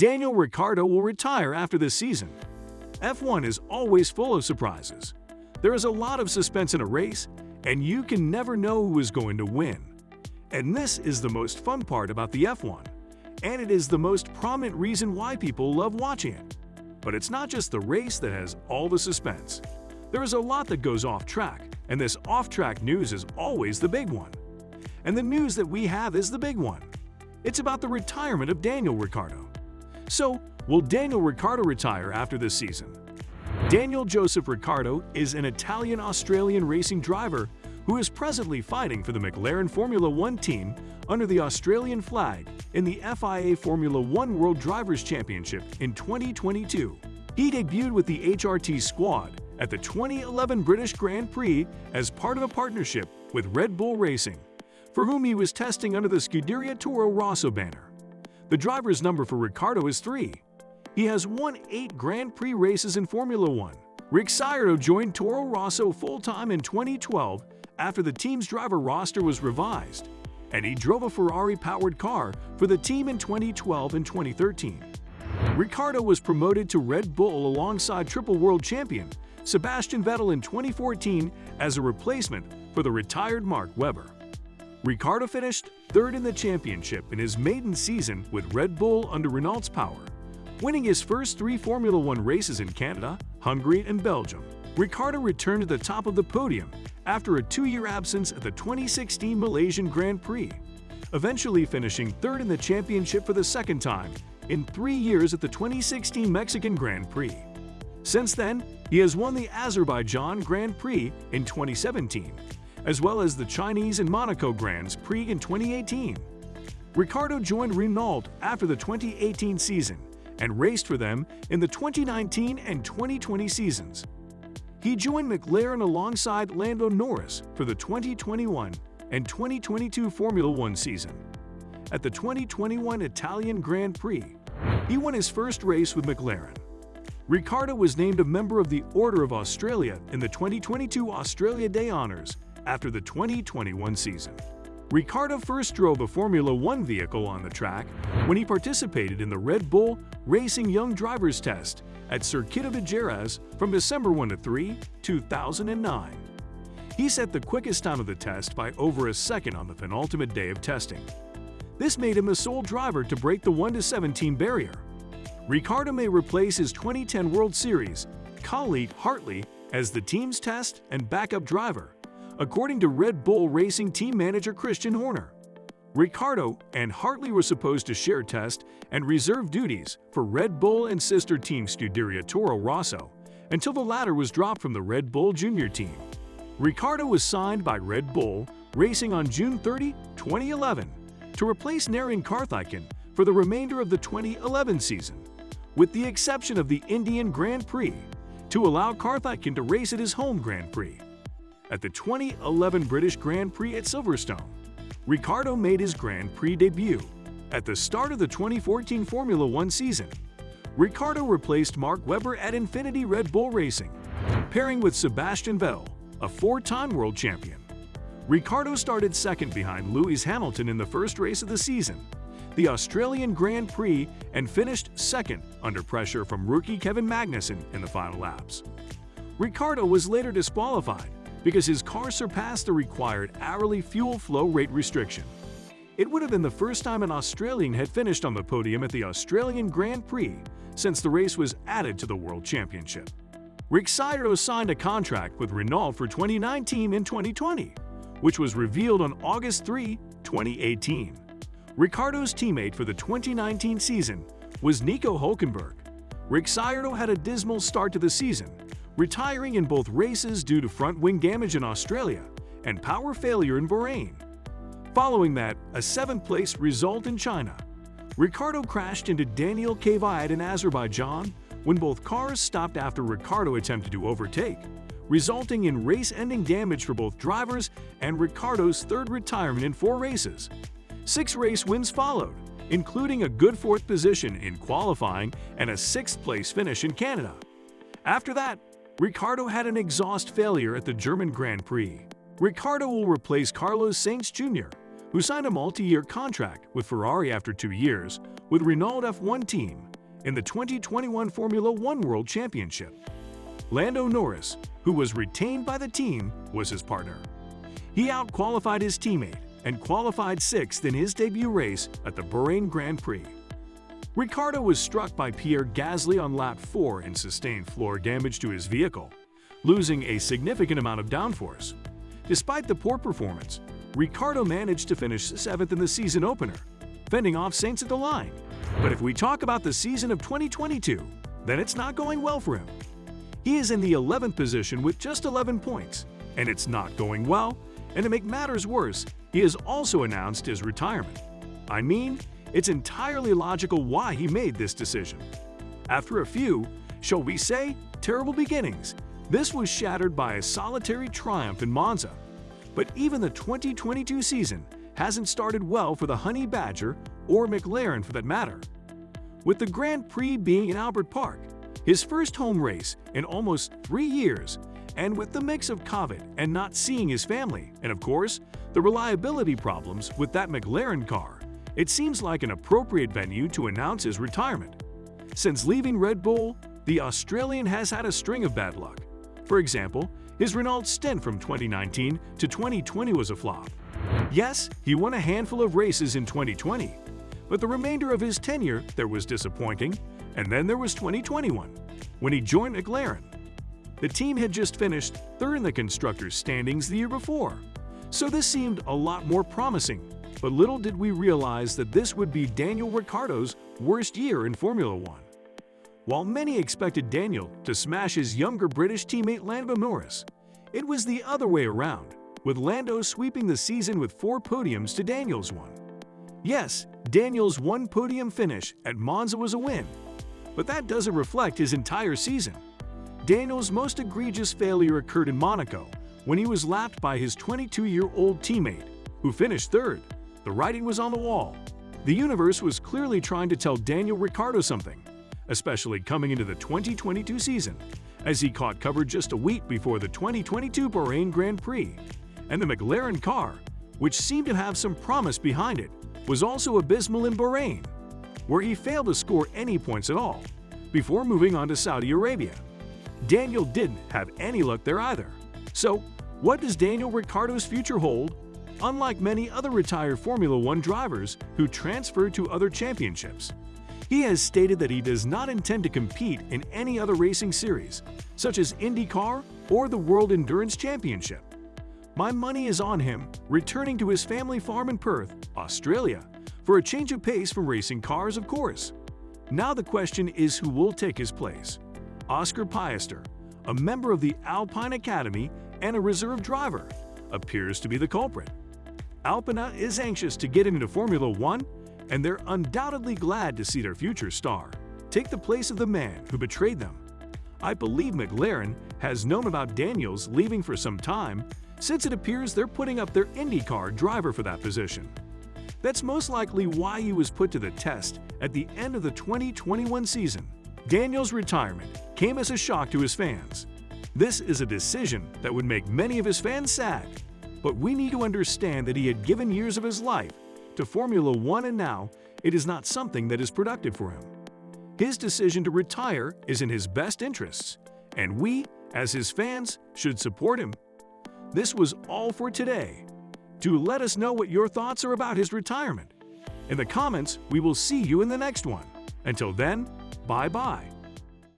Daniel Ricciardo will retire after this season. F1 is always full of surprises. There is a lot of suspense in a race, and you can never know who is going to win. And this is the most fun part about the F1, and it is the most prominent reason why people love watching it. But it's not just the race that has all the suspense. There is a lot that goes off track, and this off-track news is always the big one. And the news that we have is the big one. It's about the retirement of Daniel Ricciardo. So, will Daniel Ricciardo retire after this season? Daniel Joseph Ricciardo is an Italian-Australian racing driver who is presently fighting for the McLaren Formula One team under the Australian flag in the FIA Formula One World Drivers Championship in 2022. He debuted with the HRT squad at the 2011 British Grand Prix as part of a partnership with Red Bull Racing, for whom he was testing under the Scuderia Toro Rosso banner. The driver's number for Ricciardo is 3. He has won 8 Grand Prix races in Formula One. Ricciardo joined Toro Rosso full-time in 2012 after the team's driver roster was revised, and he drove a Ferrari-powered car for the team in 2012 and 2013. Ricciardo was promoted to Red Bull alongside triple world champion Sebastian Vettel in 2014 as a replacement for the retired Mark Webber. Ricciardo finished third in the championship in his maiden season with Red Bull under Renault's power, winning his first 3 Formula One races in Canada, Hungary, and Belgium. Ricciardo returned to the top of the podium after a 2-year absence at the 2016 Malaysian Grand Prix, eventually finishing third in the championship for the second time in 3 years at the 2016 Mexican Grand Prix. Since then, he has won the Azerbaijan Grand Prix in 2017, as well as the Chinese and Monaco Grand Prix in 2018. Ricciardo joined Renault after the 2018 season and raced for them in the 2019 and 2020 seasons. He joined McLaren alongside Lando Norris for the 2021 and 2022 Formula One season. At the 2021 Italian Grand Prix, he won his first race with McLaren. Ricciardo was named a member of the Order of Australia in the 2022 Australia Day Honours after the 2021 season. Ricciardo first drove a Formula One vehicle on the track when he participated in the Red Bull Racing Young Drivers Test at Circuito de Jerez from December 1 to 3, 2009. He set the quickest time of the test by over a second on the penultimate day of testing. This made him the sole driver to break the 1-17 barrier. Ricciardo may replace his 2010 World Series colleague Hartley as the team's test and backup driver, according to Red Bull Racing team manager Christian Horner. Ricciardo and Hartley were supposed to share test and reserve duties for Red Bull and sister team Scuderia Toro Rosso until the latter was dropped from the Red Bull Junior team. Ricciardo was signed by Red Bull Racing on June 30, 2011, to replace Narain Karthikeyan for the remainder of the 2011 season, with the exception of the Indian Grand Prix, to allow Karthikeyan to race at his home Grand Prix. At the 2011 British Grand Prix at Silverstone, Ricciardo made his Grand Prix debut. At the start of the 2014 Formula One season, Ricciardo replaced Mark Webber at Infinity Red Bull Racing, pairing with Sebastian Vettel, a 4-time world champion. Ricciardo started second behind Lewis Hamilton in the first race of the season, the Australian Grand Prix, and finished second under pressure from rookie Kevin Magnussen in the final laps. Ricciardo was later disqualified because his car surpassed the required hourly fuel flow rate restriction. It would have been the first time an Australian had finished on the podium at the Australian Grand Prix since the race was added to the World Championship. Ricciardo signed a contract with Renault for 2019 and 2020, which was revealed on August 3, 2018. Ricciardo's teammate for the 2019 season was Nico Hülkenberg. Ricciardo had a dismal start to the season, retiring in both races due to front-wing damage in Australia and power failure in Bahrain. Following that, a 7th-place result in China. Ricciardo crashed into Daniel Ricciardo in Azerbaijan when both cars stopped after Ricciardo attempted to overtake, resulting in race-ending damage for both drivers and Ricciardo's third retirement in 4 races. 6 race wins followed, including a good 4th position in qualifying and a 6th-place finish in Canada. After that, Ricciardo had an exhaust failure at the German Grand Prix. Ricciardo will replace Carlos Sainz Jr., who signed a multi-year contract with Ferrari after 2 years with Renault F1 team. in the 2021 Formula One World Championship. Lando Norris, who was retained by the team, was his partner. He out-qualified his teammate and qualified 6th in his debut race at the Bahrain Grand Prix. Ricciardo was struck by Pierre Gasly on lap 4 and sustained floor damage to his vehicle, losing a significant amount of downforce. Despite the poor performance, Ricciardo managed to finish 7th in the season opener, fending off Sainz at the line. But if we talk about the season of 2022, then it's not going well for him. He is in the 11th position with just 11 points, and it's not going well, and to make matters worse, he has also announced his retirement. I mean, it's entirely logical why he made this decision. After a few, shall we say, terrible beginnings, this was shattered by a solitary triumph in Monza. But even the 2022 season hasn't started well for the Honey Badger or McLaren for that matter. With the Grand Prix being in Albert Park, his first home race in almost 3 years, and with the mix of COVID and not seeing his family, and of course, the reliability problems with that McLaren car, it seems like an appropriate venue to announce his retirement. Since leaving Red Bull, the Australian has had a string of bad luck. For example, his Renault stint from 2019 to 2020 was a flop. Yes, he won a handful of races in 2020, but the remainder of his tenure there was disappointing, and then there was 2021, when he joined McLaren. The team had just finished 3rd in the constructors' standings the year before, so this seemed a lot more promising, but little did we realize that this would be Daniel Ricciardo's worst year in Formula One. While many expected Daniel to smash his younger British teammate Lando Norris, it was the other way around, with Lando sweeping the season with 4 podiums to Daniel's 1. Yes, Daniel's 1 podium finish at Monza was a win, but that doesn't reflect his entire season. Daniel's most egregious failure occurred in Monaco, when he was lapped by his 22-year-old teammate, who finished 3rd. The writing was on the wall. The universe was clearly trying to tell Daniel Ricciardo something, especially coming into the 2022 season, as he caught cover just a week before the 2022 Bahrain Grand Prix. And the McLaren car, which seemed to have some promise behind it, was also abysmal in Bahrain, where he failed to score any points at all, before moving on to Saudi Arabia. Daniel didn't have any luck there either. So, what does Daniel Ricciardo's future hold? Unlike many other retired Formula One drivers who transferred to other championships, he has stated that he does not intend to compete in any other racing series, such as IndyCar or the World Endurance Championship. My money is on him returning to his family farm in Perth, Australia, for a change of pace from racing cars, of course. Now the question is who will take his place. Oscar Piastri, a member of the Alpine Academy and a reserve driver, appears to be the culprit. Alpine is anxious to get into Formula One, and they're undoubtedly glad to see their future star take the place of the man who betrayed them. I believe McLaren has known about Daniels leaving for some time, since it appears they're putting up their IndyCar driver for that position. That's most likely why he was put to the test at the end of the 2021 season. Daniel's retirement came as a shock to his fans. This is a decision that would make many of his fans sad, but we need to understand that he had given years of his life to Formula One, and now it is not something that is productive for him. His decision to retire is in his best interests, and we, as his fans, should support him. This was all for today. Do let us know what your thoughts are about his retirement. In the comments, we will see you in the next one. Until then, bye-bye.